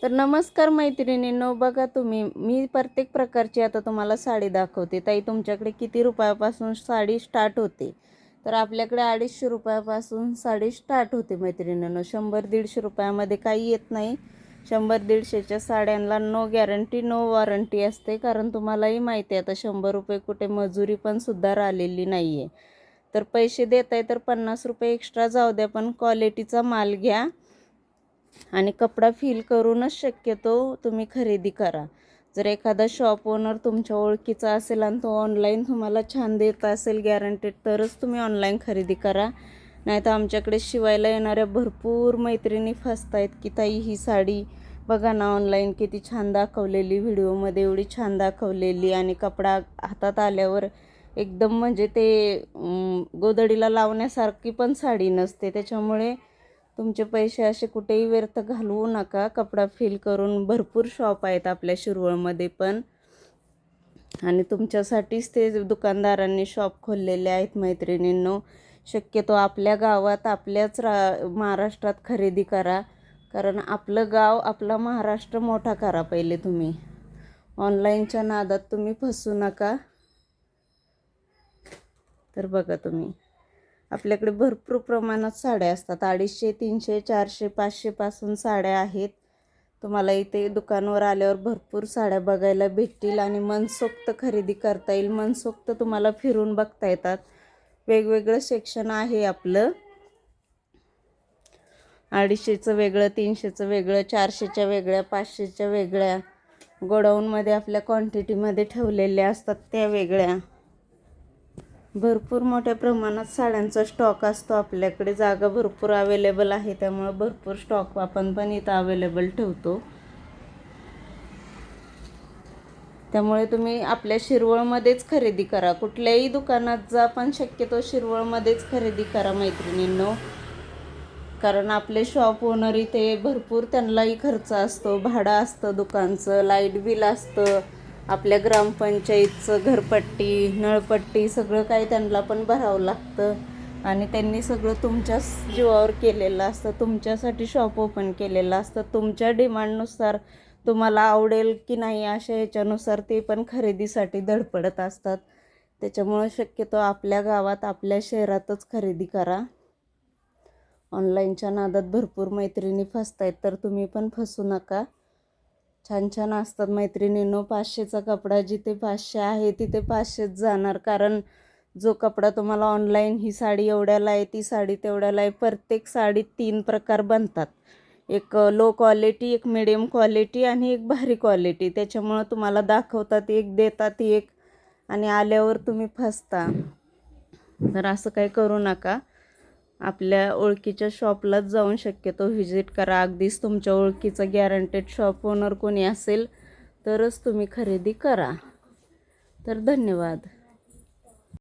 तर नमस्कार मैत्रिणींनो, बघा मी प्रत्येक प्रकारची आता तुम्हाला साडी दाखवते. ताई, तुमच्याकडे किती रुपयापासून साडी स्टार्ट होते? तर आपल्याकडे 250 रुपयापासून साडी स्टार्ट होते मैत्रिणींनो. 100-150 रुपयामध्ये काही येत नाही. 100-150च्या साड्यांना नो गॅरंटी नो वॉरंटी असते, कारण तुम्हालाही माहिती आहे आता 100 रुपये कुठे मजुरी पण सुद्धा राहिलेली नाही आहे. तर पैसे देताय तर 50 रुपये एक्स्ट्रा जाऊ द्या, पण क्वालिटीचा माल घ्या आणि कपडा फील करूनच शक्यतो तुम्ही खरेदी करा. जर एखादा शॉप ओनर तुमच्या ओळखीचा असेल आणि तो ऑनलाईन तुम्हाला छान देत असेल गॅरंटेड, तरच तुम्ही ऑनलाईन खरेदी करा. नाहीतर आमच्याकडे शिवायला येणाऱ्या भरपूर मैत्रिणी फसतायत की ताई ही साडी बघा ना, ऑनलाईन किती छान दाखवलेली, व्हिडिओमध्ये एवढी छान दाखवलेली आणि कपडा हातात आल्यावर एकदम म्हणजे ते गोधडीला लावण्यासारखी पण साडी नसते. त्याच्यामुळे तुमचे पैसे असे कुठेही व्यर्थ घालवू नका. कपडा फील करून भरपूर शॉप आहेत आपल्या शिरवळमध्ये पण, आणि तुमच्यासाठीच ते दुकानदारांनी शॉप खोललेले आहेत मैत्रिणींनो. शक्यतो आपल्या गावात आपल्याच महाराष्ट्रात खरेदी करा, कारण आपलं गाव आपला महाराष्ट्र मोठा करा पहिले तुम्ही. ऑनलाईनच्या नादात तुम्ही फसू नका. तर बघा तुम्ही, आपल्याकडे भरपूर प्रमाणात साड्या असतात. 250, 300, 400, 500 पासून साड्या आहेत. तुम्हाला इथे दुकानावर आल्यावर भरपूर साड्या बघायला भेटतील आणि मनसोक्त खरेदी करता येईल. मनसोक्त तुम्हाला फिरून बघता येतात. वेगवेगळं सेक्शन आहे आपलं. 250चं वेगळं, 300चं वेगळं, 400च्या वेगळ्या, 500च्या वेगळ्या, गोडाऊनमध्ये आपल्या क्वांटिटीमध्ये ठेवलेल्या असतात त्या वेगळ्या. भरपूर मोठ्या प्रमाणात साड्यांचा स्टॉक असतो आपल्याकडे. जागा भरपूर अवेलेबल आहे, त्यामुळे भरपूर स्टॉक आपण पण इथं अवेलेबल ठेवतो. त्यामुळे तुम्ही आपल्या शिरवळमध्येच खरेदी करा. कुठल्याही दुकानात जा, पण शक्यतो शिरवळमध्येच खरेदी करा मैत्रिणींनो. कारण आपले शॉप ओनर इथे भरपूर, त्यांनाही खर्च असतो, भाडं असतं दुकानचं, लाईट बिल असतं, आपल्या ग्रामपंचायतचं घरपट्टी, नळपट्टी सगळं काही त्यांना पण भरावं लागतं. आणि त्यांनी सगळं तुमच्याच जीवावर केलेलं असतं, तुमच्यासाठी शॉप ओपन केलेलं असतं. तुमच्या डिमांडनुसार तुम्हाला आवडेल की नाही अशा ह्याच्यानुसार ते पण खरेदीसाठी धडपडत असतात. त्याच्यामुळं शक्यतो आपल्या गावात आपल्या शहरातच खरेदी करा. ऑनलाईनच्या नादात भरपूर मैत्रिणी फसतायत, तर तुम्ही पण फसू नका. छान छान असतात मैत्रिणींनो. 500चा कपडा जिथे 500 आहे तिथे 500च जाणार, कारण जो कपडा तुम्हाला ऑनलाईन ही साडी एवढ्याला आहे, ती साडी तेवढ्याला आहे. प्रत्येक साडीत 3 प्रकार बनतात. एक लो क्वालिटी, एक मिडियम क्वालिटी आणि एक भारी क्वालिटी. त्याच्यामुळं तुम्हाला दाखवतात एक, देतात एक आणि आल्यावर तुम्ही फसता. तर असं काही करू नका. आपल्या ओळखीच्या शॉपलाच जाऊन शक्यतो व्हिजिट करा. अगदीच तुमच्या ओळखीचं गॅरंटेड शॉप ओनर कोणी असेल तरच तुम्ही खरेदी करा. तर धन्यवाद.